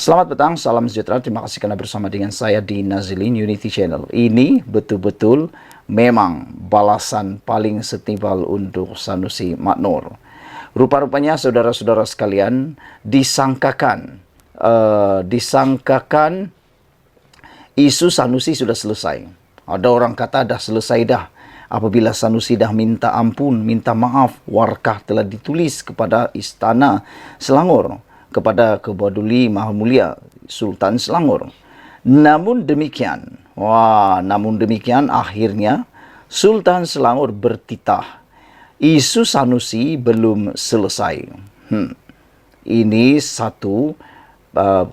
Selamat petang, salam sejahtera. Terima kasih karena bersama dengan saya di Nazilin Unity Channel. Ini betul-betul memang balasan paling setimpal untuk Sanusi Maknur. Rupa-rupanya saudara-saudara sekalian disangkakan isu Sanusi sudah selesai. Ada orang kata dah selesai dah. Apabila Sanusi dah minta ampun, minta maaf, warkah telah ditulis kepada Istana Selangor, kepada Kebaduli Maha Mulia Sultan Selangor. Namun demikian, akhirnya Sultan Selangor bertitah. Isu Sanusi belum selesai. Ini satu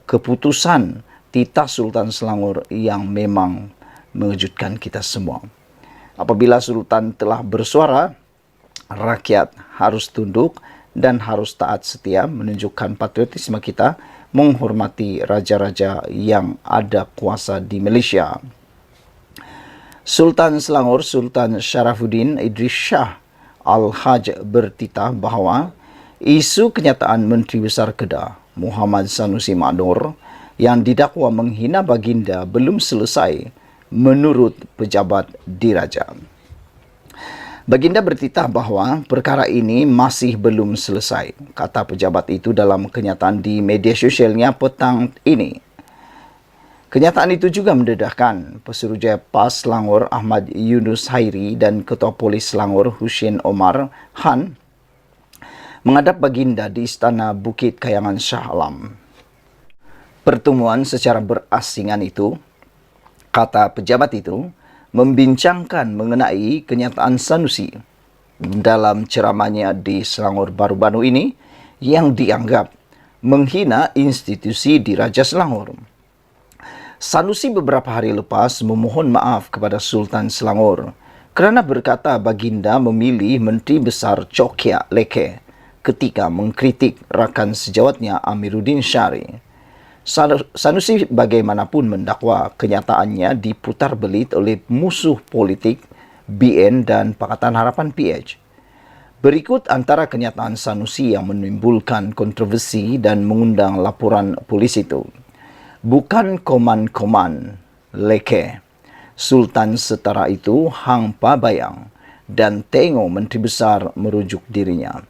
keputusan titah Sultan Selangor yang memang mengejutkan kita semua. Apabila Sultan telah bersuara, rakyat harus tunduk dan harus taat setia, menunjukkan patriotisme kita, menghormati raja-raja yang ada kuasa di Malaysia. Sultan Selangor, Sultan Sharafuddin Idris Shah Al-Haj bertitah bahawa isu kenyataan Menteri Besar Kedah Muhammad Sanusi Maknur yang didakwa menghina baginda belum selesai menurut pejabat diraja. Baginda bertitah bahawa perkara ini masih belum selesai, kata pejabat itu dalam kenyataan di media sosialnya petang ini. Kenyataan itu juga mendedahkan Pesuruhjaya PAS Selangor Ahmad Yunus Hairi dan Ketua Polis Selangor Husin Omar Han menghadap baginda di Istana Bukit Kayangan Shah Alam. Pertemuan secara berasingan itu, kata pejabat itu, membincangkan mengenai kenyataan Sanusi dalam ceramahnya di Selangor baru-baru ini yang dianggap menghina institusi di Raja Selangor. Sanusi beberapa hari lepas memohon maaf kepada Sultan Selangor kerana berkata baginda memilih Menteri Besar Chokia Leke ketika mengkritik rakan sejawatnya Amiruddin Syari. Sanusi bagaimanapun mendakwa kenyataannya diputar belit oleh musuh politik BN dan Pakatan Harapan PH. Berikut antara kenyataan Sanusi yang menimbulkan kontroversi dan mengundang laporan polis itu. Bukan koman-koman Leke, Sultan setara itu hang pabayang dan tengok Menteri Besar merujuk dirinya.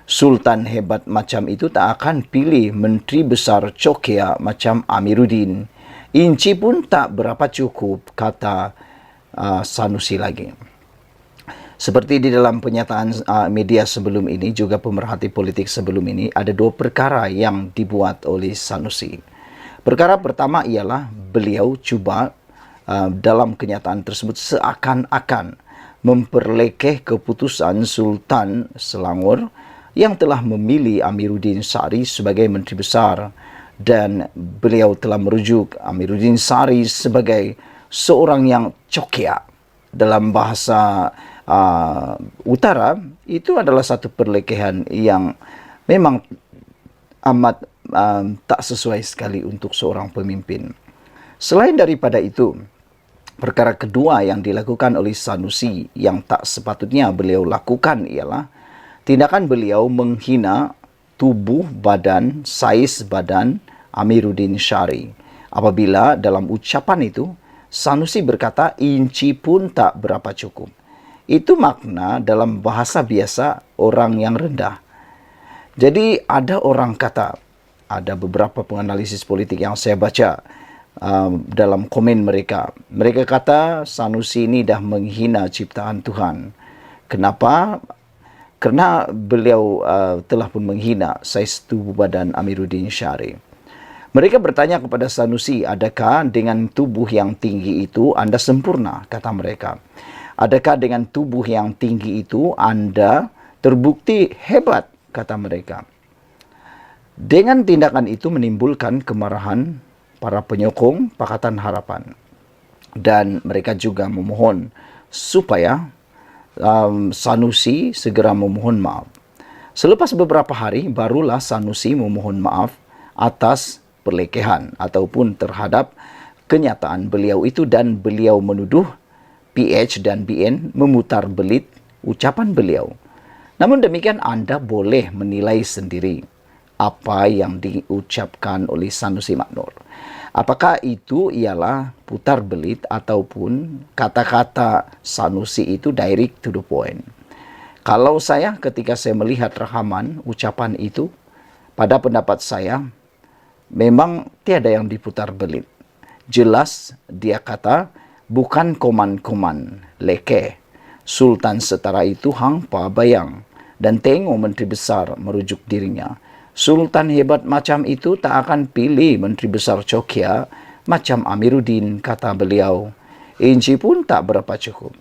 Sultan hebat macam itu tak akan pilih Menteri Besar Chokia macam Amiruddin. Inci pun tak berapa cukup, kata Sanusi lagi. Seperti di dalam pernyataan media sebelum ini, juga pemerhati politik sebelum ini, ada dua perkara yang dibuat oleh Sanusi. Perkara pertama ialah beliau cuba dalam kenyataan tersebut seakan-akan memperlekeh keputusan Sultan Selangor yang telah memilih Amiruddin Syari sebagai Menteri Besar, dan beliau telah merujuk Amiruddin Syari sebagai seorang yang cokia. Dalam bahasa utara, itu adalah satu perlekehan yang memang amat tak sesuai sekali untuk seorang pemimpin. Selain daripada itu, perkara kedua yang dilakukan oleh Sanusi yang tak sepatutnya beliau lakukan ialah tindakan beliau menghina tubuh badan, saiz badan Amiruddin Syari. Apabila dalam ucapan itu, Sanusi berkata inci pun tak berapa cukup. Itu makna dalam bahasa biasa orang yang rendah. Jadi ada orang kata, ada beberapa penganalisis politik yang saya baca dalam komen mereka. Mereka kata Sanusi ini dah menghina ciptaan Tuhan. Kenapa? Kerana beliau telah pun menghina saiz tubuh badan Amiruddin Syari. Mereka bertanya kepada Sanusi, adakah dengan tubuh yang tinggi itu anda sempurna? Kata mereka. Adakah dengan tubuh yang tinggi itu anda terbukti hebat? Kata mereka. Dengan tindakan itu menimbulkan kemarahan para penyokong Pakatan Harapan. Dan mereka juga memohon supaya Sanusi segera memohon maaf. Selepas beberapa hari, barulah Sanusi memohon maaf atas perlekehan ataupun terhadap kenyataan beliau itu, dan beliau menuduh PH dan BN memutar belit ucapan beliau. Namun demikian anda boleh menilai sendiri apa yang diucapkan oleh Sanusi Maknur. Apakah itu ialah putar belit ataupun kata-kata Sanusi itu direct to the point? Kalau saya ketika saya melihat rekaman ucapan itu, pada pendapat saya memang tiada yang diputar belit. Jelas dia kata bukan koman-koman leke. Sultan setara itu hangpa bayang dan tengok menteri besar merujuk dirinya. Sultan hebat macam itu tak akan pilih Menteri Besar Cokia macam Amiruddin, kata beliau. Inci pun tak berapa cukup.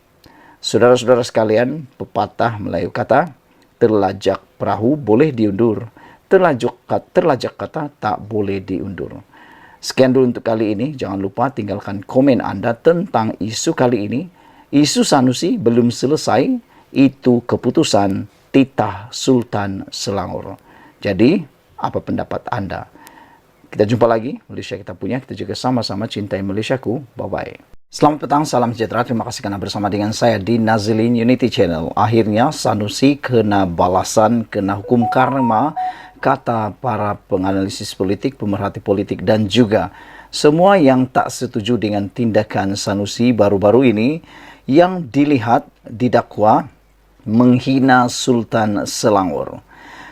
Saudara-saudara sekalian, pepatah Melayu kata, terlajak perahu boleh diundur, terlajak kata tak boleh diundur. Sekian dulu untuk kali ini. Jangan lupa tinggalkan komen Anda tentang isu kali ini. Isu Sanusi belum selesai, itu keputusan titah Sultan Selangor. Jadi, apa pendapat Anda? Kita jumpa lagi, Malaysia kita punya, kita juga sama-sama cintai Malaysiaku. Bye-bye. Selamat petang, salam sejahtera. Terima kasih karena bersama dengan saya di Nazilin Unity Channel. Akhirnya Sanusi kena balasan, kena hukum karma, kata para penganalisis politik, pemerhati politik, dan juga semua yang tak setuju dengan tindakan Sanusi baru-baru ini yang dilihat didakwa menghina Sultan Selangor.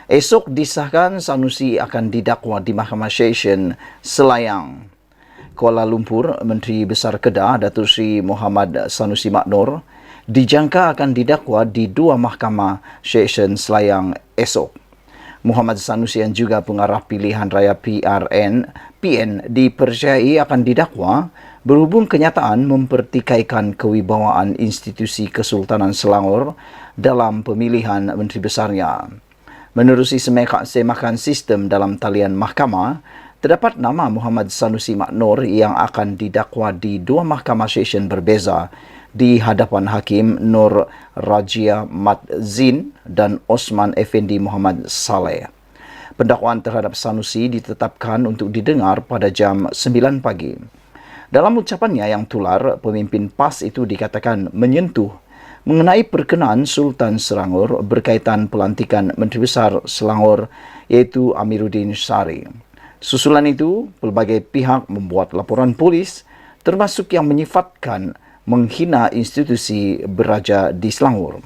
Esok disahkan Sanusi akan didakwa di Mahkamah Session Selayang, Kuala Lumpur. Menteri Besar Kedah, Datuk Seri Muhammad Sanusi Maknur, dijangka akan didakwa di dua Mahkamah Session Selayang esok. Muhammad Sanusi yang juga pengarah pilihan raya PN dipercayai akan didakwa berhubung kenyataan mempertikaikan kewibawaan institusi Kesultanan Selangor dalam pemilihan menteri besarnya. Menerusi semakan sistem dalam talian mahkamah, terdapat nama Muhammad Sanusi Maknur yang akan didakwa di dua mahkamah session berbeza di hadapan Hakim Nur Rajia Mat Zin dan Osman Effendi Muhammad Saleh. Pendakwaan terhadap Sanusi ditetapkan untuk didengar pada jam 9 pagi. Dalam ucapannya yang tular, pemimpin PAS itu dikatakan menyentuh mengenai perkenaan Sultan Selangor berkaitan pelantikan Menteri Besar Selangor iaitu Amiruddin Syari. Susulan itu, pelbagai pihak membuat laporan polis termasuk yang menyifatkan menghina institusi beraja di Selangor.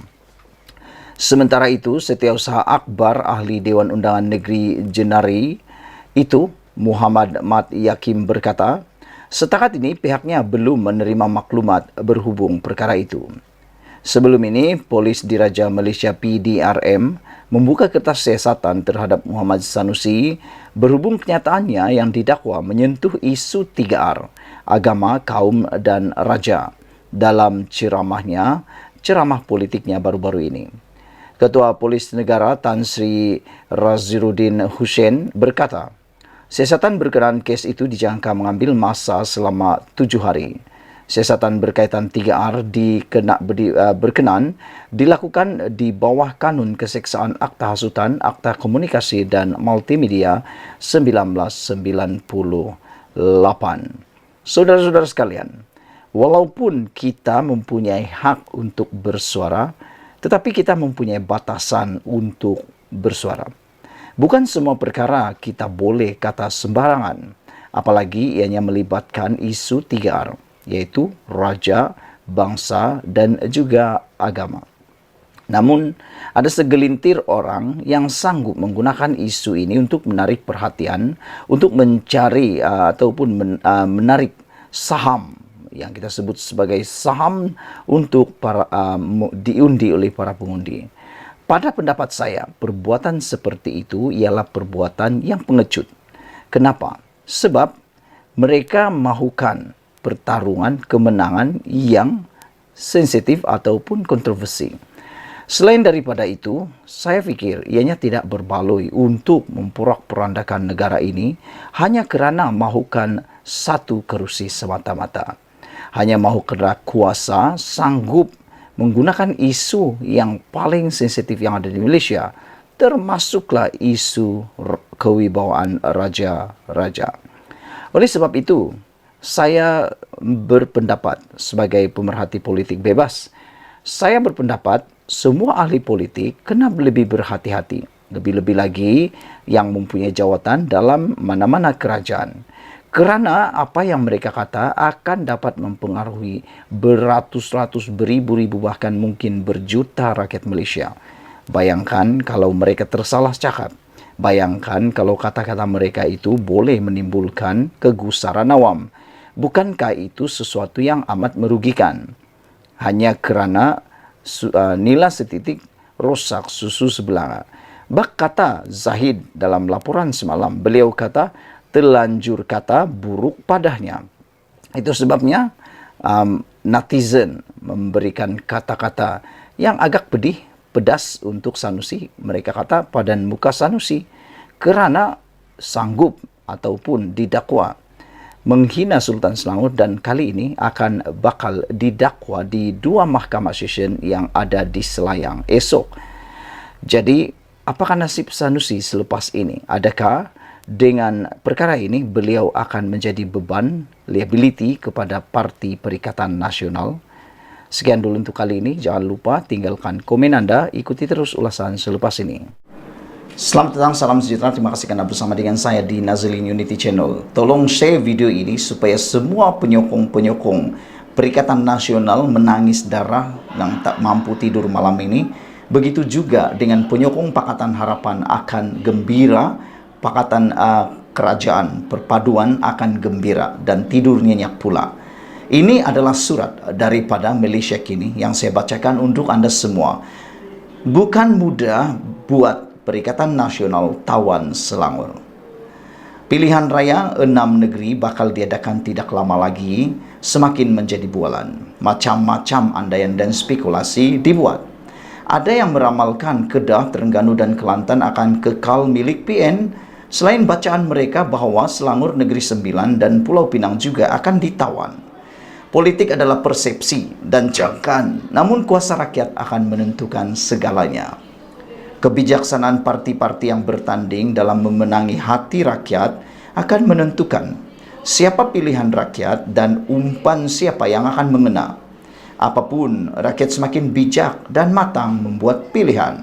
Sementara itu, Setiausaha Akbar Ahli Dewan Undangan Negeri Jenari itu, Muhammad Mat Yakim berkata, setakat ini pihaknya belum menerima maklumat berhubung perkara itu. Sebelum ini, Polis Diraja Malaysia PDRM membuka kertas siasatan terhadap Muhammad Sanusi berhubung kenyataannya yang didakwa menyentuh isu 3R, agama, kaum, dan raja dalam ceramah politiknya baru-baru ini. Ketua Polis Negara Tan Sri Raziruddin Hussein berkata, siasatan berkenaan kes itu dijangka mengambil masa selama 7 hari. Siasatan berkaitan 3R berkenan dilakukan di bawah Kanun Keseksaan Akta Hasutan, Akta Komunikasi dan Multimedia 1998. Saudara-saudara sekalian, walaupun kita mempunyai hak untuk bersuara, tetapi kita mempunyai batasan untuk bersuara. Bukan semua perkara kita boleh kata sembarangan, apalagi ianya melibatkan isu 3R. Yaitu raja, bangsa dan juga agama. Namun, ada segelintir orang yang sanggup menggunakan isu ini untuk menarik perhatian, untuk mencari ataupun menarik saham yang kita sebut sebagai saham untuk diundi oleh para pengundi. Pada pendapat saya, perbuatan seperti itu ialah perbuatan yang pengecut. Kenapa? Sebab mereka mahukan pertarungan kemenangan yang sensitif ataupun kontroversi. Selain daripada itu, saya fikir ianya tidak berbaloi untuk memporak-porandakan negara ini hanya kerana mahukan satu kerusi semata-mata. Hanya mahu kerana kuasa sanggup menggunakan isu yang paling sensitif yang ada di Malaysia, termasuklah isu kewibawaan raja-raja. Oleh sebab itu, saya berpendapat sebagai pemerhati politik bebas. Saya berpendapat semua ahli politik kena lebih berhati-hati. Lebih-lebih lagi yang mempunyai jawatan dalam mana-mana kerajaan. Kerana apa yang mereka kata akan dapat mempengaruhi beratus-ratus, beribu-ribu, bahkan mungkin berjuta rakyat Malaysia. Bayangkan kalau mereka tersalah cakap. Bayangkan kalau kata-kata mereka itu boleh menimbulkan kegusaran awam. Bukankah itu sesuatu yang amat merugikan? Hanya kerana nilai setitik rosak susu sebelah. Bak kata Zahid dalam laporan semalam, beliau kata, terlanjur kata buruk padanya. Itu sebabnya netizen memberikan kata-kata yang agak pedas untuk Sanusi. Mereka kata padan muka Sanusi kerana sanggup ataupun didakwa menghina Sultan Selangor, dan kali ini akan bakal didakwa di 2 mahkamah session yang ada di Selayang esok. Jadi, apakah nasib Sanusi selepas ini? Adakah dengan perkara ini beliau akan menjadi beban liability kepada Parti Perikatan Nasional? Sekian dulu untuk kali ini. Jangan lupa tinggalkan komen Anda. Ikuti terus ulasan selepas ini. Selamat datang, salam sejahtera. Terima kasih kerana bersama dengan saya di Nazlin Unity Channel. Tolong share video ini supaya semua penyokong-penyokong Perikatan Nasional menangis darah yang tak mampu tidur malam ini. Begitu juga dengan penyokong Pakatan Harapan akan gembira, Pakatan Kerajaan Perpaduan akan gembira dan tidur nyenyak pula. Ini adalah surat daripada Malaysia Kini yang saya bacakan untuk Anda semua. Bukan mudah buat Perikatan Nasional tawan Selangor. Pilihan raya 6 negeri bakal diadakan tidak lama lagi, semakin menjadi bualan. Macam-macam andaian dan spekulasi dibuat. Ada yang meramalkan Kedah, Terengganu dan Kelantan akan kekal milik PN, selain bacaan mereka bahawa Selangor Negeri Sembilan dan Pulau Pinang juga akan ditawan. Politik adalah persepsi dan jangkaan, namun kuasa rakyat akan menentukan segalanya. Kebijaksanaan parti-parti yang bertanding dalam memenangi hati rakyat akan menentukan siapa pilihan rakyat dan umpan siapa yang akan mengena. Apapun, rakyat semakin bijak dan matang membuat pilihan.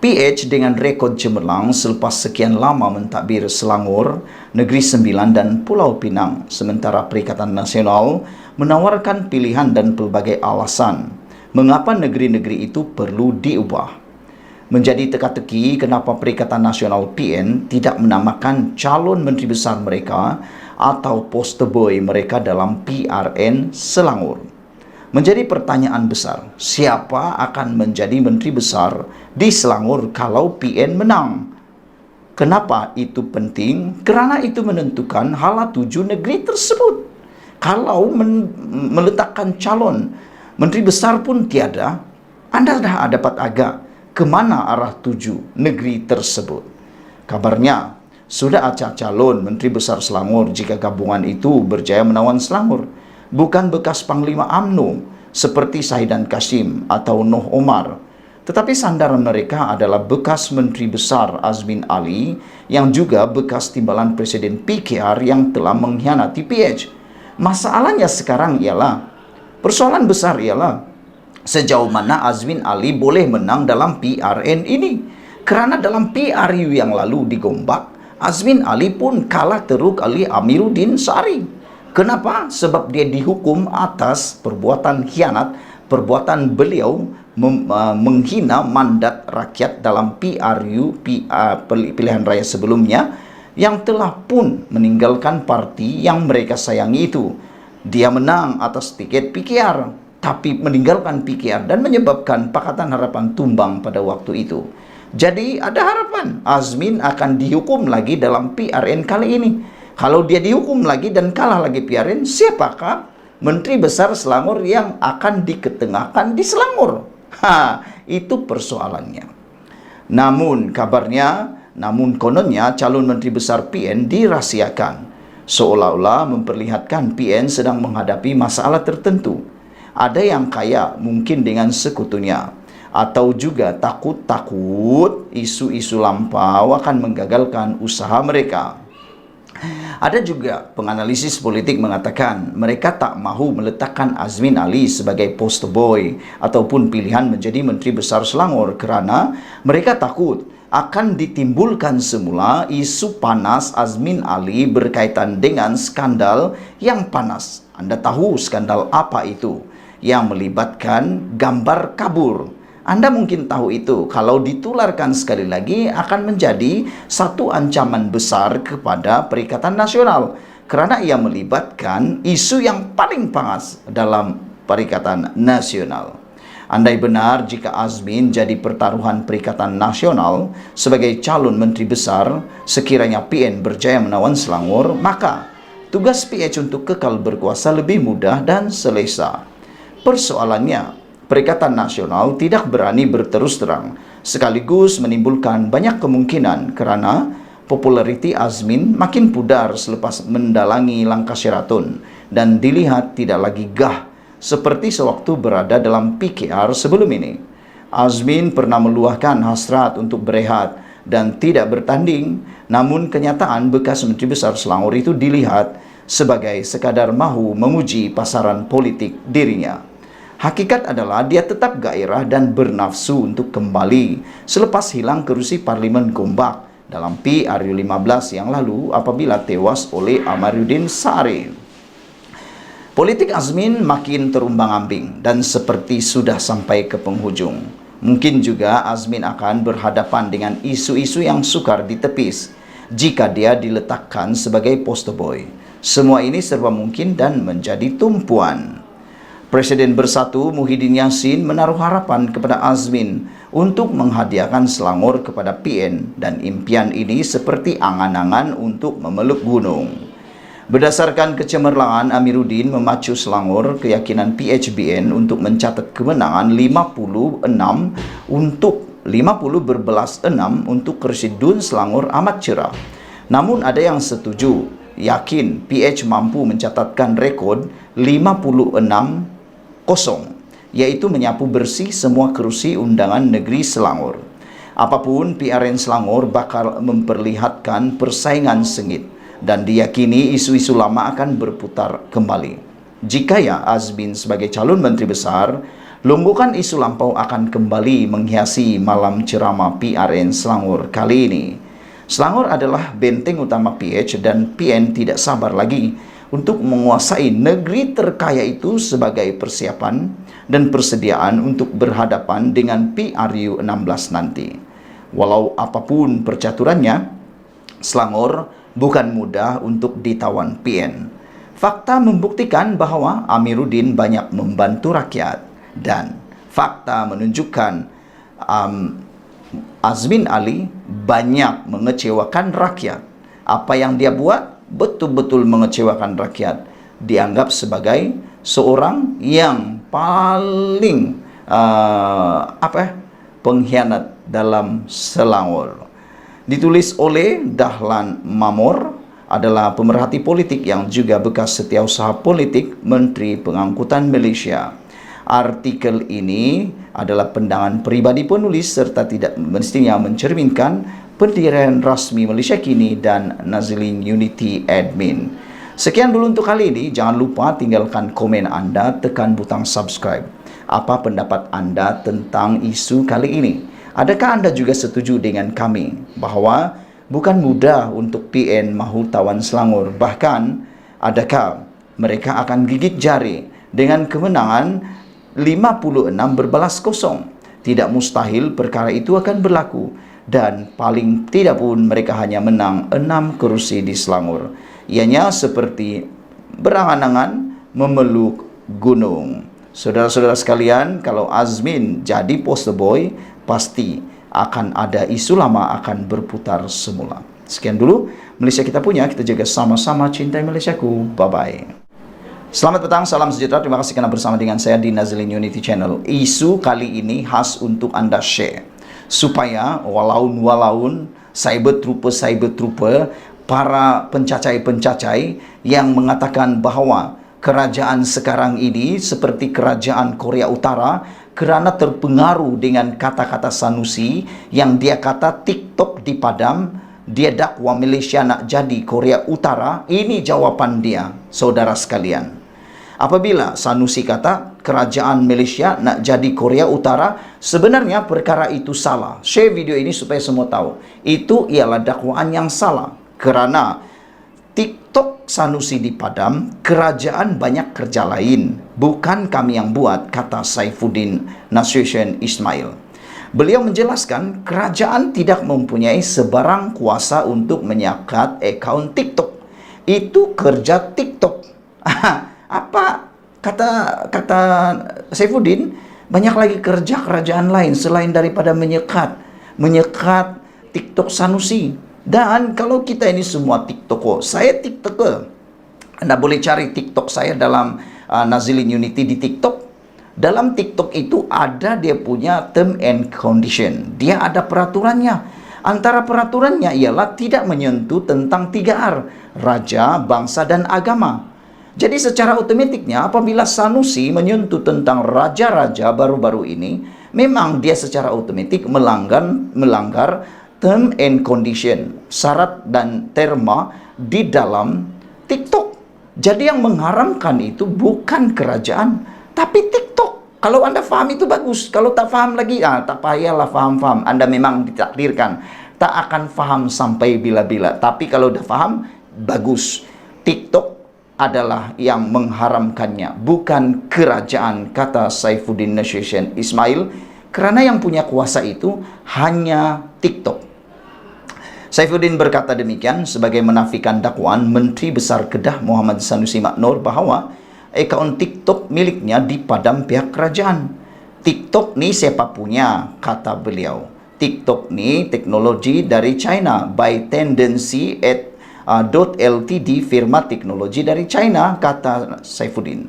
PH dengan rekod cemerlang selepas sekian lama mentadbir Selangor, Negeri Sembilan dan Pulau Pinang, sementara Perikatan Nasional menawarkan pilihan dan pelbagai alasan mengapa negeri-negeri itu perlu diubah. Menjadi teka-teki kenapa Perikatan Nasional PN tidak menamakan calon menteri besar mereka atau poster boy mereka dalam PRN Selangor. Menjadi pertanyaan besar, siapa akan menjadi menteri besar di Selangor kalau PN menang? Kenapa itu penting? Kerana itu menentukan hala tuju negeri tersebut. Kalau meletakkan calon menteri besar pun tiada, anda dah dapat agak ke mana arah tuju negeri tersebut. Kabarnya, sudah ada calon Menteri Besar Selangor jika gabungan itu berjaya menawan Selangor. Bukan bekas Panglima UMNO seperti Sahidan Kasim atau Noh Omar. Tetapi sandaran mereka adalah bekas Menteri Besar Azmin Ali yang juga bekas timbalan Presiden PKR yang telah mengkhianati PH. Masalahnya sekarang ialah, persoalan besar ialah, sejauh mana Azmin Ali boleh menang dalam PRN ini? Kerana dalam PRU yang lalu di Gombak, Azmin Ali pun kalah teruk oleh Amiruddin Sari. Kenapa? Sebab dia dihukum atas perbuatan khianat, perbuatan beliau menghina mandat rakyat dalam PRU, pilihan raya sebelumnya, yang telah pun meninggalkan parti yang mereka sayangi itu. Dia menang atas tiket PKR, tapi meninggalkan PKR dan menyebabkan Pakatan Harapan tumbang pada waktu itu. Jadi ada harapan Azmin akan dihukum lagi dalam PRN kali ini. Kalau dia dihukum lagi dan kalah lagi PRN, siapakah Menteri Besar Selangor yang akan diketengahkan di Selangor? Itu persoalannya. Namun kononnya calon Menteri Besar PN dirahsiakan, seolah-olah memperlihatkan PN sedang menghadapi masalah tertentu. Ada yang kaya mungkin dengan sekutunya, atau juga takut-takut isu-isu lampau akan menggagalkan usaha mereka. Ada juga penganalisis politik mengatakan mereka tak mahu meletakkan Azmin Ali sebagai poster boy ataupun pilihan menjadi Menteri Besar Selangor kerana mereka takut akan ditimbulkan semula isu panas Azmin Ali berkaitan dengan skandal yang panas. Anda tahu skandal apa itu? Yang melibatkan gambar kabur. Anda mungkin tahu itu, kalau ditularkan sekali lagi akan menjadi satu ancaman besar kepada Perikatan Nasional kerana ia melibatkan isu yang paling panas dalam Perikatan Nasional. Andai benar jika Azmin jadi pertaruhan Perikatan Nasional sebagai calon Menteri Besar, sekiranya PN berjaya menawan Selangor, maka tugas PH untuk kekal berkuasa lebih mudah dan selesa. Persoalannya, Perikatan Nasional tidak berani berterus terang, sekaligus menimbulkan banyak kemungkinan kerana populariti Azmin makin pudar selepas mendalangi langkah Sheraton dan dilihat tidak lagi gah seperti sewaktu berada dalam PKR sebelum ini. Azmin pernah meluahkan hasrat untuk berehat dan tidak bertanding, namun kenyataan bekas Menteri Besar Selangor itu dilihat sebagai sekadar mahu memuji pasaran politik dirinya. Hakikat adalah dia tetap gairah dan bernafsu untuk kembali selepas hilang kerusi Parlimen Gombak dalam PRU 15 yang lalu apabila tewas oleh Amaruddin Sari. Politik Azmin makin terumbang-ambing dan seperti sudah sampai ke penghujung. Mungkin juga Azmin akan berhadapan dengan isu-isu yang sukar ditepis jika dia diletakkan sebagai poster boy. Semua ini serba mungkin dan menjadi tumpuan. Presiden Bersatu Muhyiddin Yassin menaruh harapan kepada Azmin untuk menghadiahkan Selangor kepada PN dan impian ini seperti angan-angan untuk memeluk gunung. Berdasarkan kecemerlangan Amiruddin memacu Selangor, keyakinan PHBN untuk mencatat kemenangan 56 untuk 50 berbelas 6 untuk kursi DUN Selangor amat cerah. Namun ada yang setuju, yakin PH mampu mencatatkan rekod 56-0, yaitu menyapu bersih semua kerusi undangan negeri Selangor. Apapun, PRN Selangor bakal memperlihatkan persaingan sengit dan diyakini isu-isu lama akan berputar kembali. Jika ya Azmin sebagai calon Menteri Besar, lombokan isu lampau akan kembali menghiasi malam ceramah PRN Selangor kali ini. Selangor adalah benteng utama PH dan PN tidak sabar lagi untuk menguasai negeri terkaya itu sebagai persiapan dan persediaan untuk berhadapan dengan PRU 16 nanti. Walau apapun percaturannya, Selangor bukan mudah untuk ditawan PN. Fakta membuktikan bahwa Amiruddin banyak membantu rakyat dan fakta menunjukkan Azmin Ali banyak mengecewakan rakyat. Apa yang dia buat betul-betul mengecewakan rakyat. Dianggap sebagai seorang yang paling pengkhianat dalam Selangor. Ditulis oleh Dahlan Mamor, adalah pemerhati politik yang juga bekas setiausaha politik Menteri Pengangkutan Malaysia. Artikel ini adalah pandangan peribadi penulis serta tidak mestinya mencerminkan pendirian rasmi Malaysia Kini dan Nazlin Unity Admin. Sekian dulu untuk kali ini. Jangan lupa tinggalkan komen Anda, tekan butang subscribe. Apa pendapat Anda tentang isu kali ini? Adakah Anda juga setuju dengan kami bahawa bukan mudah untuk PN mahu tawan Selangor? Bahkan, adakah mereka akan gigit jari dengan kemenangan 56 berbalas kosong? Tidak mustahil perkara itu akan berlaku. Dan paling tidak pun mereka hanya menang 6 kerusi di Selangor. Ianya seperti berangan-angan memeluk gunung. Saudara-saudara sekalian, kalau Azmin jadi poster boy, pasti akan ada isu lama akan berputar semula. Sekian dulu Malaysia kita punya, kita jaga sama-sama, cintai Malaysiaku. Bye-bye. Selamat petang, salam sejahtera. Terima kasih kerana bersama dengan saya di Nazlin Unity Channel. Isu kali ini khas untuk Anda share, supaya walaun cyber trooper, para pencacai-pencacai yang mengatakan bahawa kerajaan sekarang ini seperti kerajaan Korea Utara kerana terpengaruh dengan kata-kata Sanusi yang dia kata TikTok dipadam, dia dakwa Malaysia nak jadi Korea Utara. Ini jawapan dia, saudara sekalian. Apabila Sanusi kata kerajaan Malaysia nak jadi Korea Utara, sebenarnya perkara itu salah. Share video ini supaya semua tahu. Itu ialah dakwaan yang salah. Kerana TikTok Sanusi dipadam, kerajaan banyak kerja lain. Bukan kami yang buat, kata Saifuddin Nasution Ismail. Beliau menjelaskan kerajaan tidak mempunyai sebarang kuasa untuk menyekat akaun TikTok. Itu kerja TikTok. Apa kata Saifuddin? Banyak lagi kerja kerajaan lain selain daripada menyekat TikTok Sanusi. Dan kalau kita ini semua TikToker, saya TikToker. Anda boleh cari TikTok saya dalam Nazilin Unity di TikTok. Dalam TikTok itu ada dia punya term and condition. Dia ada peraturannya. Antara peraturannya ialah tidak menyentuh tentang 3R, raja, bangsa dan agama. Jadi secara otomatiknya apabila Sanusi menyentuh tentang raja-raja baru-baru ini, memang dia secara otomatik melanggar term and condition, syarat dan terma di dalam TikTok. Jadi yang mengharamkan itu bukan kerajaan, tapi TikTok. Kalau Anda faham itu bagus. Kalau tak faham lagi, tak payahlah faham-faham. Anda memang ditakdirkan tak akan faham sampai bila-bila. Tapi kalau dah faham, bagus. TikTok adalah yang mengharamkannya, bukan kerajaan, kata Saifuddin Nasution Ismail, kerana yang punya kuasa itu hanya TikTok. Saifuddin berkata demikian sebagai menafikan dakwaan Menteri Besar Kedah Muhammad Sanusi Maknor bahawa akaun TikTok miliknya dipadam pihak kerajaan. TikTok ni siapa punya, kata beliau. TikTok ni teknologi dari China, by tendency at .ltd, firma teknologi dari China, kata Saifuddin.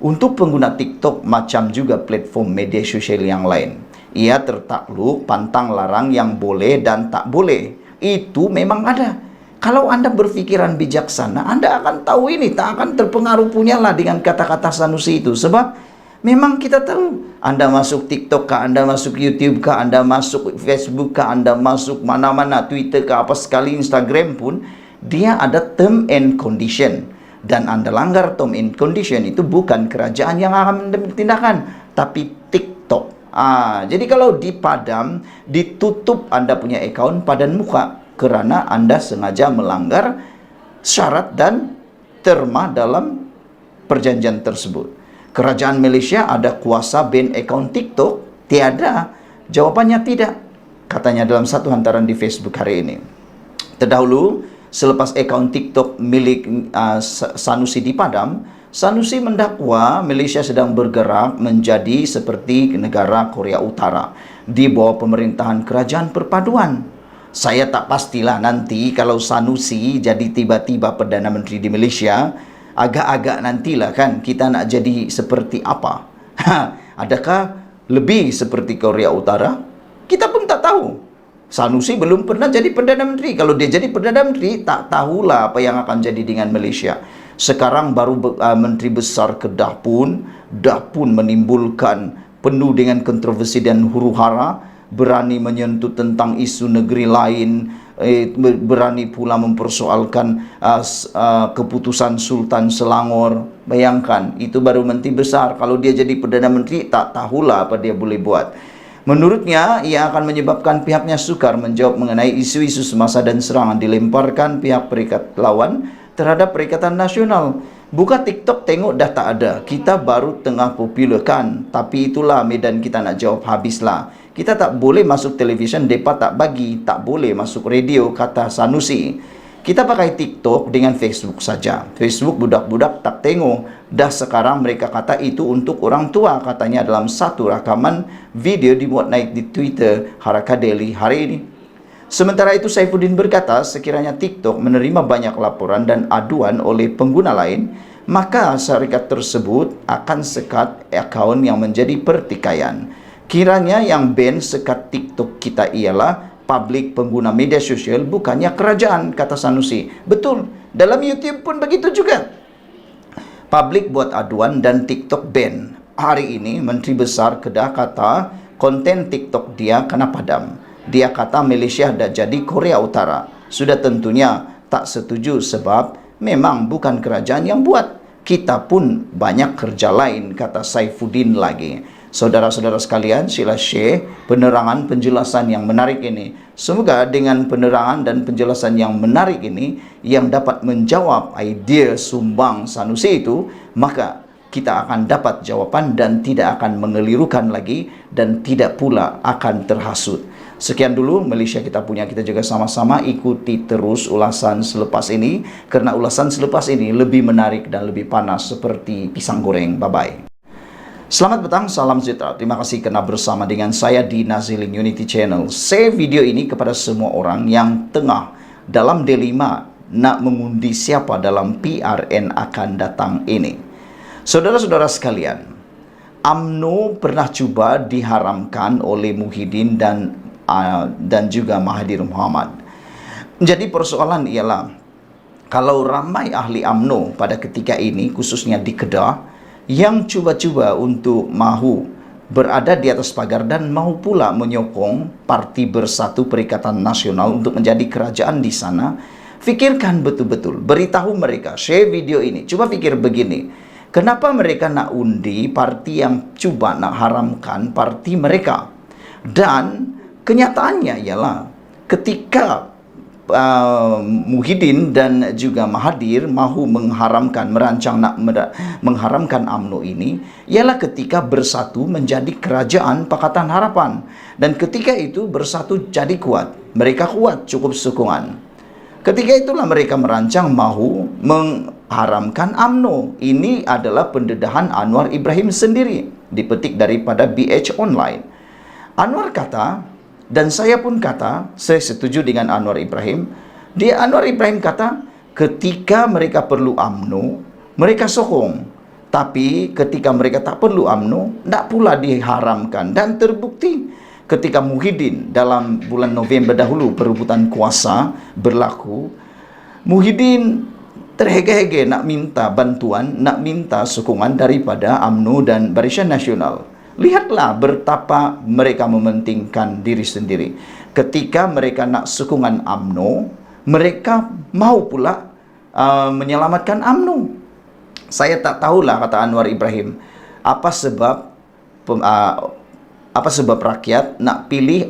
Untuk pengguna TikTok macam juga platform media sosial yang lain, ia tertakluk pantang larang yang boleh dan tak boleh. Itu memang ada. Kalau Anda berfikiran bijaksana, Anda akan tahu ini, tak akan terpengaruh punyalah dengan kata-kata Sanusi itu. Sebab memang kita tahu, Anda masuk TikTok kah, Anda masuk YouTube kah, Anda masuk Facebook kah, Anda masuk mana-mana, Twitter kah, apa sekali, Instagram pun, dia ada term and condition. Dan Anda langgar term and condition, itu bukan kerajaan yang akan mengambil tindakan, tapi TikTok. Jadi kalau dipadam, ditutup Anda punya akaun, padan muka, kerana Anda sengaja melanggar syarat dan terma dalam perjanjian tersebut. Kerajaan Malaysia ada kuasa ban akaun TikTok? Tiada. Jawapannya tidak, katanya dalam satu hantaran di Facebook hari ini. Terdahulu, selepas akaun TikTok milik Sanusi dipadam, Sanusi mendakwa Malaysia sedang bergerak menjadi seperti negara Korea Utara di bawah pemerintahan kerajaan perpaduan. Saya tak pastilah nanti kalau Sanusi jadi tiba-tiba Perdana Menteri di Malaysia, agak-agak nantilah kan kita nak jadi seperti apa. Adakah lebih seperti Korea Utara? Kita pun tak tahu. Sanusi belum pernah jadi Perdana Menteri. Kalau dia jadi Perdana Menteri, tak tahulah apa yang akan jadi dengan Malaysia. Sekarang baru Menteri Besar Kedah pun menimbulkan penuh dengan kontroversi dan huru-hara, berani menyentuh tentang isu negeri lain, berani pula mempersoalkan keputusan Sultan Selangor. Bayangkan, itu baru Menteri Besar. Kalau dia jadi Perdana Menteri, tak tahulah apa dia boleh buat. Menurutnya, ia akan menyebabkan pihaknya sukar menjawab mengenai isu-isu semasa dan serangan dilemparkan pihak Perikatan Lawan terhadap Perikatan Nasional. Buka TikTok, tengok dah tak ada. Kita baru tengah popular kan. Tapi itulah medan kita nak jawab, habislah. Kita tak boleh masuk televisyen, mereka tak bagi. Tak boleh masuk radio, kata Sanusi. Kita pakai TikTok dengan Facebook saja. Facebook budak-budak tak tengok. Dah sekarang mereka kata itu untuk orang tua, katanya dalam satu rakaman video dimuat naik di Twitter Haraka Daily hari ini. Sementara itu, Saifuddin berkata sekiranya TikTok menerima banyak laporan dan aduan oleh pengguna lain, maka syarikat tersebut akan sekat akaun yang menjadi pertikaian. Kiranya yang ban sekat TikTok kita ialah publik pengguna media sosial, bukannya kerajaan, kata Sanusi. Betul, dalam YouTube pun begitu juga. Publik buat aduan dan TikTok ban. Hari ini Menteri Besar Kedah kata konten TikTok dia kena padam. Dia kata Malaysia dah jadi Korea Utara. sudah tentunya tak setuju sebab memang bukan kerajaan yang buat. Kita pun banyak kerja lain, kata Saifuddin lagi. Saudara-saudara sekalian, sila share penerangan penjelasan yang menarik ini. Semoga dengan penerangan dan penjelasan yang menarik ini yang dapat menjawab idea sumbang Sanusi itu, maka kita akan dapat jawaban dan tidak akan mengelirukan lagi dan tidak pula akan terhasut. Sekian dulu Malaysia Kita Punya, kita juga sama-sama ikuti terus ulasan selepas ini, karena ulasan selepas ini lebih menarik dan lebih panas seperti pisang goreng. Bye-bye. Selamat petang, salam sejahtera. Terima kasih kerana bersama dengan saya di Nazilin Unity Channel. Share video ini kepada semua orang yang tengah dalam dilema nak mengundi siapa dalam PRN akan datang ini. Saudara-saudara sekalian, UMNO pernah cuba diharamkan oleh Muhyiddin dan juga Mahathir Mohamad. Jadi persoalan ialah, kalau ramai ahli UMNO pada ketika ini, khususnya di Kedah, yang cuba-cuba untuk mahu berada di atas pagar dan mahu pula menyokong Parti Bersatu Perikatan Nasional untuk menjadi kerajaan di sana, fikirkan betul-betul, beritahu mereka, share video ini, cuba fikir begini, kenapa mereka nak undi parti yang cuba nak haramkan parti mereka? Dan kenyataannya ialah ketika Muhyiddin dan juga Mahathir mahu merancang nak mengharamkan UMNO ini, ialah ketika Bersatu menjadi kerajaan Pakatan Harapan. Dan ketika itu Bersatu jadi kuat, mereka kuat cukup sokongan. Ketika itulah mereka merancang mahu mengharamkan UMNO. Ini adalah pendedahan Anwar Ibrahim sendiri, dipetik daripada BH Online. Anwar kata, dan saya pun kata, saya setuju dengan Anwar Ibrahim. Anwar Ibrahim kata, ketika mereka perlu UMNO, mereka sokong. Tapi ketika mereka tak perlu UMNO, tak pula diharamkan. Dan terbukti ketika Muhyiddin dalam bulan November dahulu perebutan kuasa berlaku, Muhyiddin terhege-hege nak minta bantuan, nak minta sokongan daripada UMNO dan Barisan Nasional. Lihatlah betapa mereka mementingkan diri sendiri. Ketika mereka nak sokongan UMNO, mereka mau pula menyelamatkan UMNO. Saya tak tahulah, kata Anwar Ibrahim, apa sebab rakyat nak pilih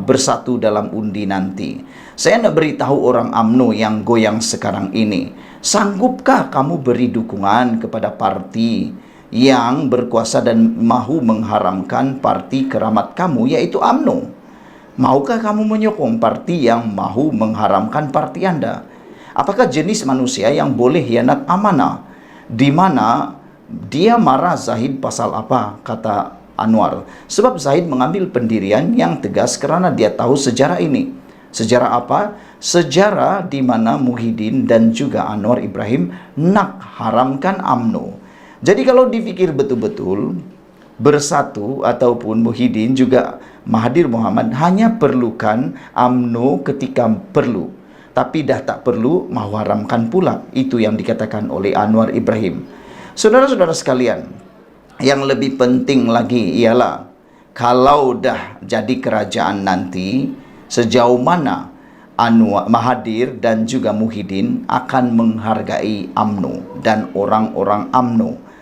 Bersatu dalam undi nanti. Saya nak beritahu orang UMNO yang goyang sekarang ini, sanggupkah kamu beri dukungan kepada parti yang berkuasa dan mahu mengharamkan parti keramat kamu, yaitu UMNO? Maukah kamu menyokong parti yang mahu mengharamkan parti Anda? Apakah jenis manusia yang boleh hianat amanah? Di mana dia marah Zahid pasal apa, kata Anwar? Sebab Zahid mengambil pendirian yang tegas kerana dia tahu sejarah ini. Sejarah apa? Sejarah di mana Muhyiddin dan juga Anwar Ibrahim nak haramkan UMNO. Jadi kalau dipikir betul-betul, Bersatu ataupun Muhyiddin juga Mahathir Mohamad hanya perlukan UMNO ketika perlu, tapi dah tak perlu mahu haramkan pula. Itu yang dikatakan oleh Anwar Ibrahim. Saudara-saudara sekalian, yang lebih penting lagi ialah, kalau dah jadi kerajaan nanti, sejauh mana Mahathir dan juga Muhyiddin akan menghargai UMNO dan orang-orang UMNO.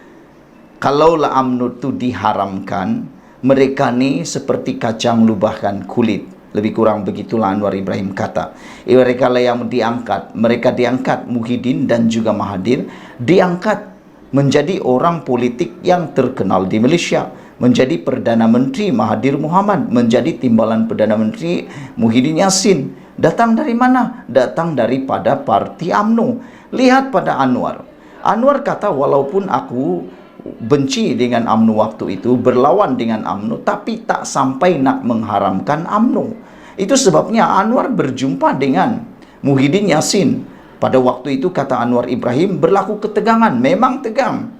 Kalaulah UMNO itu diharamkan, mereka ni seperti kacang lubahkan kulit. Lebih kurang begitulah Anwar Ibrahim kata. Mereka lah yang diangkat. Mereka diangkat, Muhyiddin dan juga Mahathir diangkat menjadi orang politik yang terkenal di Malaysia. Menjadi Perdana Menteri Mahathir Mohamad, menjadi Timbalan Perdana Menteri Muhyiddin Yassin. Datang dari mana? Datang daripada parti UMNO. Lihat pada Anwar. Anwar kata, walaupun aku benci dengan UMNO waktu itu, berlawan dengan UMNO, tapi tak sampai nak mengharamkan UMNO. Itu sebabnya Anwar berjumpa dengan Muhyiddin Yassin. Pada waktu itu, kata Anwar Ibrahim, berlaku ketegangan, memang tegang.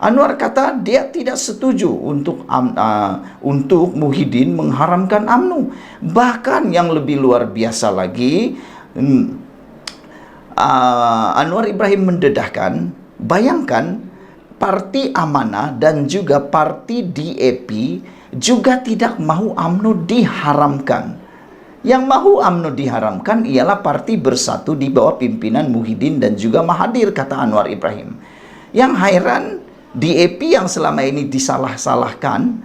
Anwar kata dia tidak setuju untuk Muhyiddin mengharamkan UMNO. Bahkan yang lebih luar biasa lagi, Anwar Ibrahim mendedahkan, bayangkan Parti Amanah dan juga Parti DAP juga tidak mahu UMNO diharamkan. Yang mahu UMNO diharamkan ialah parti Bersatu di bawah pimpinan Muhyiddin dan juga Mahathir, kata Anwar Ibrahim. Yang heran, DAP yang selama ini disalah-salahkan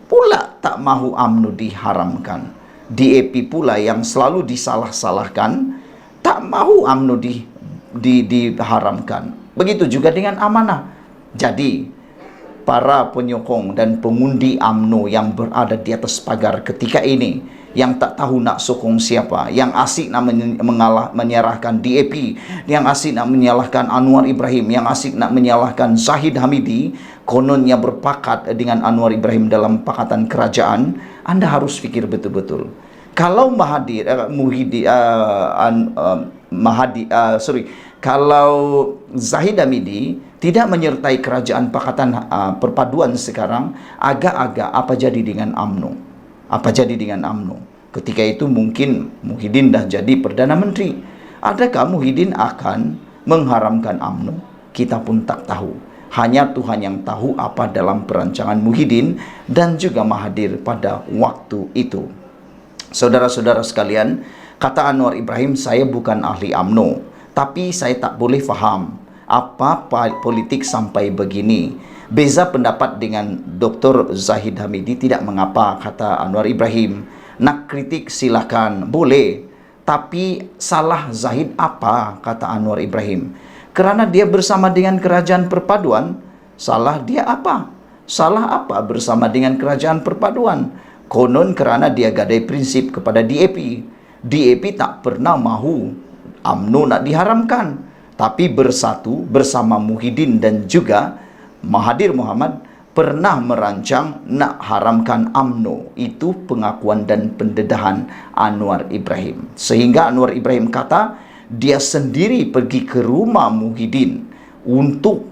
pula tak mahu UMNO diharamkan. DAP pula yang selalu disalah-salahkan tak mahu UMNO diharamkan. Begitu juga dengan Amanah. Jadi, para penyokong dan pengundi UMNO yang berada di atas pagar ketika ini, yang tak tahu nak sokong siapa, yang asik nak menyalahkan DAP, yang asik nak menyalahkan Anwar Ibrahim, yang asik nak menyalahkan Zahid Hamidi, kononnya berpakat dengan Anwar Ibrahim dalam pakatan kerajaan, Anda harus fikir betul-betul. Kalau kalau Zahid Hamidi tidak menyertai kerajaan pakatan perpaduan sekarang, agak-agak apa jadi dengan UMNO? Apa jadi dengan UMNO? Ketika itu mungkin Muhyiddin dah jadi Perdana Menteri. Adakah Muhyiddin akan mengharamkan UMNO? Kita pun tak tahu. Hanya Tuhan yang tahu apa dalam perancangan Muhyiddin dan juga Mahathir pada waktu itu. Saudara-saudara sekalian, kata Anwar Ibrahim, saya bukan ahli UMNO, tapi saya tak boleh faham apa politik sampai begini. Beza pendapat dengan Dr. Zahid Hamidi tidak mengapa, kata Anwar Ibrahim. Nak kritik silakan, boleh. Tapi salah Zahid apa, kata Anwar Ibrahim? Kerana dia bersama dengan kerajaan perpaduan, salah dia apa? Salah apa bersama dengan kerajaan perpaduan? Konon kerana dia gadai prinsip kepada DAP. DAP tak pernah mahu UMNO nak diharamkan, tapi Bersatu bersama Muhyiddin dan juga Mahathir Mohamad pernah merancang nak haramkan UMNO. Itu pengakuan dan pendedahan Anwar Ibrahim. Sehingga Anwar Ibrahim kata dia sendiri pergi ke rumah Muhyiddin untuk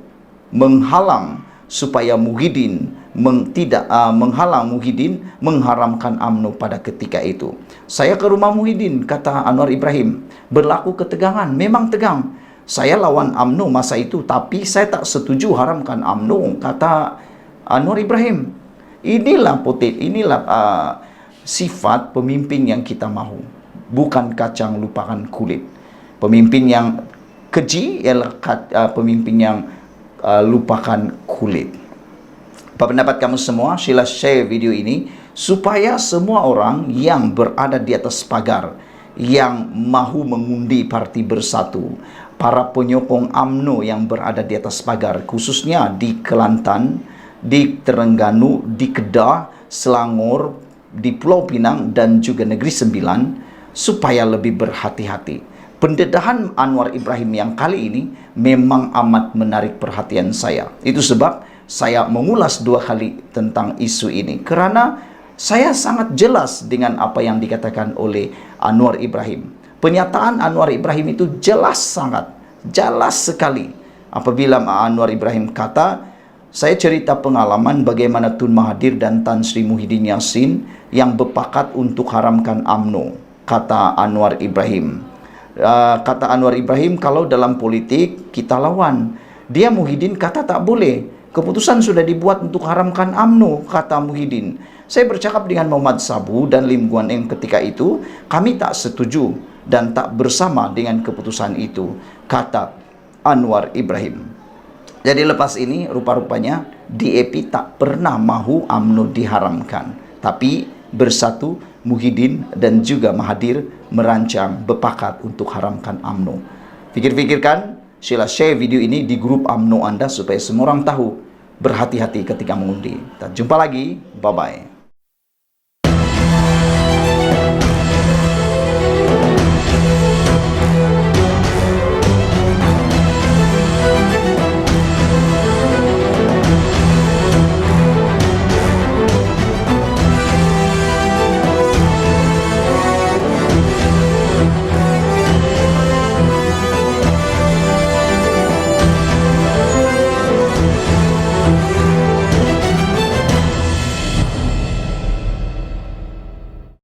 menghalang supaya Muhyiddin menghalang Muhyiddin mengharamkan UMNO pada ketika itu. Saya ke rumah Muhyiddin, kata Anwar Ibrahim, berlaku ketegangan, memang tegang. Saya lawan UMNO masa itu, tapi saya tak setuju haramkan UMNO, kata Anwar Ibrahim. Inilah sifat pemimpin yang kita mahu. Bukan kacang lupakan kulit. Pemimpin yang keji ialah pemimpin yang lupakan kulit. Apa pendapat kamu semua? Sila share video ini supaya semua orang yang berada di atas pagar, yang mahu mengundi Parti Bersatu, para penyokong UMNO yang berada di atas pagar, khususnya di Kelantan, di Terengganu, di Kedah, Selangor, di Pulau Pinang dan juga Negeri Sembilan, supaya lebih berhati-hati. Pendedahan Anwar Ibrahim yang kali ini memang amat menarik perhatian saya. Itu sebab saya mengulas 2 kali tentang isu ini, kerana saya sangat jelas dengan apa yang dikatakan oleh Anwar Ibrahim. Pernyataan Anwar Ibrahim itu jelas sekali. Apabila Anwar Ibrahim kata, saya cerita pengalaman bagaimana Tun Mahathir dan Tan Sri Muhyiddin Yassin yang berpakat untuk haramkan UMNO, kata Anwar Ibrahim. Kata Anwar Ibrahim, kalau dalam politik kita lawan. Dia Muhyiddin kata tak boleh. Keputusan sudah dibuat untuk haramkan UMNO, kata Muhyiddin. Saya bercakap dengan Muhammad Sabu dan Lim Guan Eng ketika itu, kami tak setuju dan tak bersama dengan keputusan itu, kata Anwar Ibrahim. Jadi lepas ini rupa-rupanya DAP tak pernah mahu UMNO diharamkan, tapi Bersatu, Muhyiddin dan juga Mahathir merancang berpakat untuk haramkan UMNO. Fikir-fikirkan, sila share video ini di grup UMNO Anda supaya semua orang tahu. Berhati-hati ketika mengundi. Kita jumpa lagi, bye-bye.